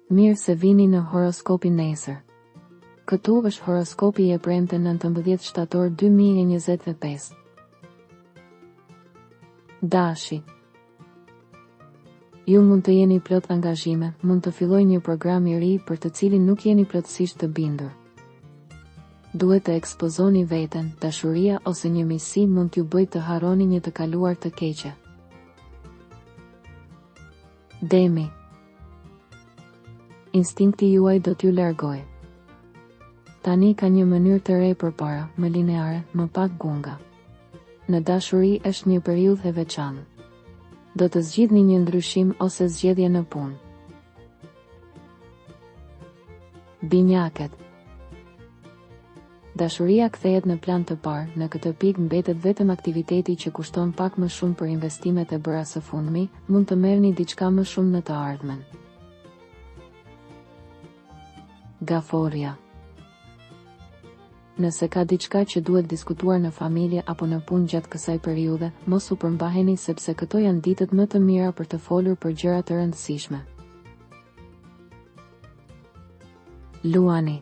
Mirë se vini në horoskopin nesër. Këtu është horoskopi i premte 19 shtator 2025. Dashi. Ju mund të jeni plot angazhime, mund të filloj një program i ri për të cilin nuk jeni plotësisht të bindur. Duhet të ekspozoni veten, dashuria ose një misi mund t'ju bëjë të harroni një të kaluar të keqe. Demi. Instinkti juaj do t'ju largojë. Tani ka një mënyrë të re përpara, më lineare, më pak gunga. Në dashuri është një periudhë e veçantë. Do të zgjidhni një ndryshim ose zgjedhje në punë. Binjakët. Dashuria kthehet në plan të parë, në këtë pikë mbetet vetëm aktiviteti që kushton pak më shumë për investimet e bëra së fundmi, mund të merrni diçka më shumë në të ardhmen. Gaforja. Nëse ka diçka që duhet diskutuar në familje apo në punë gjatë kësaj periudhe, mos u përmbaheni sepse këto janë ditët më të mira për të folur për gjëra të rëndësishme. Luani.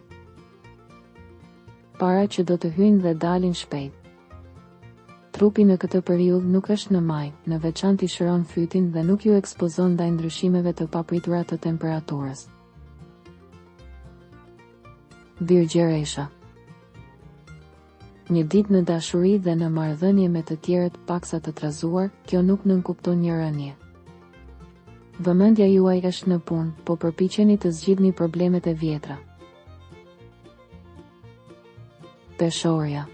Para që do të hyjnë dhe dalin shpejt. Trupi në këtë periudhë nuk është në maj, në veçantë i shëron fytin dhe nuk ju ekspozon ndaj ndryshimeve të papritura të temperaturës. Virgjëresha. Një ditë në dashuri dhe në marrëdhënie me të tjerët paksa të trazuar, kjo nuk nënkupton një rënje. Vëmendja juaj është në punë, po përpiqeni të zgjidhni problemet e vjetra. Peshorja.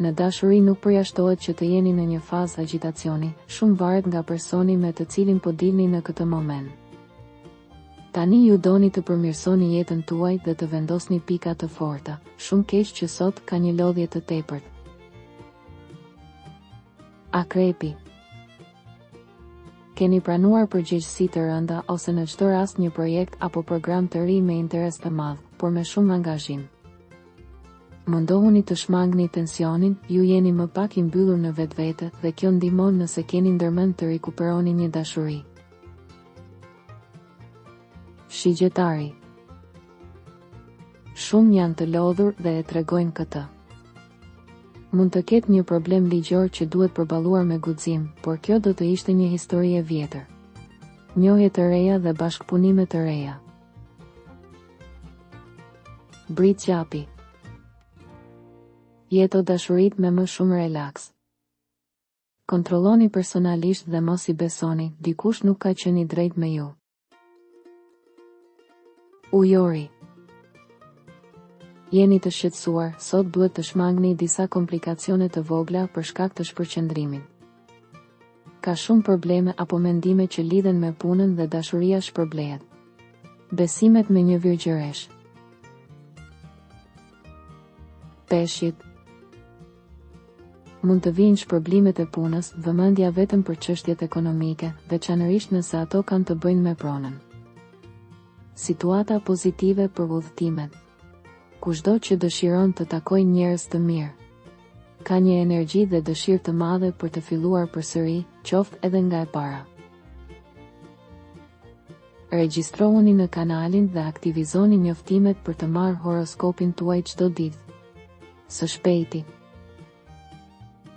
Në dashuri nuk përjashtohet që të jeni në një fazë agjitacioni, shumë varet nga personi me të cilin po dilni në këtë moment. Tani ju doni të përmirësoni jetën tuaj dhe të vendosni pika të forta, shumë keq që sot ka një lodhje të tepërt. Akrepi. Keni pranuar përgjegjësi të rënda ose në çdo rast një projekt apo program të ri me interes të madh, por me shumë angazhim. Mundohuni të shmangni tensionin, ju jeni më pak i mbyllur në vetvete dhe kjo ndihmon nëse keni ndërmend të rikuperoni një dashuri. Shigjetari. Shumë janë të lodhur dhe e tregojnë këtë. Mund të ketë një problem ligjor që duhet përballuar me guxim, por kjo do të ishte një histori e vjetër. Njohje të reja dhe bashkëpunime të reja. Britsjapi. Jeto dashurit me më shumë relaks. Kontrolloni personalisht dhe mos i besoni, dikush nuk ka qenë i drejtë me ju. Ujori. Jeni të shqetësuar, sot duhet të shmangni disa komplikacione të vogla për shkak të shpërqendrimit. Ka shumë probleme apo mendime që lidhen me punën dhe dashuria shpërblehet. Besimet me një virgjëresh. Peshqit. Mund të vinë shpërblimet e punës, vëmendja vetëm për çështjet ekonomike, veçanërisht nëse ato kanë të bëjnë me pronën. Situata pozitive për udhëtimet. Kushdo që dëshiron të takojë njerëz të mirë. Ka një energji dhe dëshirë të madhe për të filluar përsëri, qoftë edhe nga e para. Regjistrohuni në kanalin dhe aktivizoni njoftimet për të marrë horoskopin tuaj çdo ditë. Së shpejti.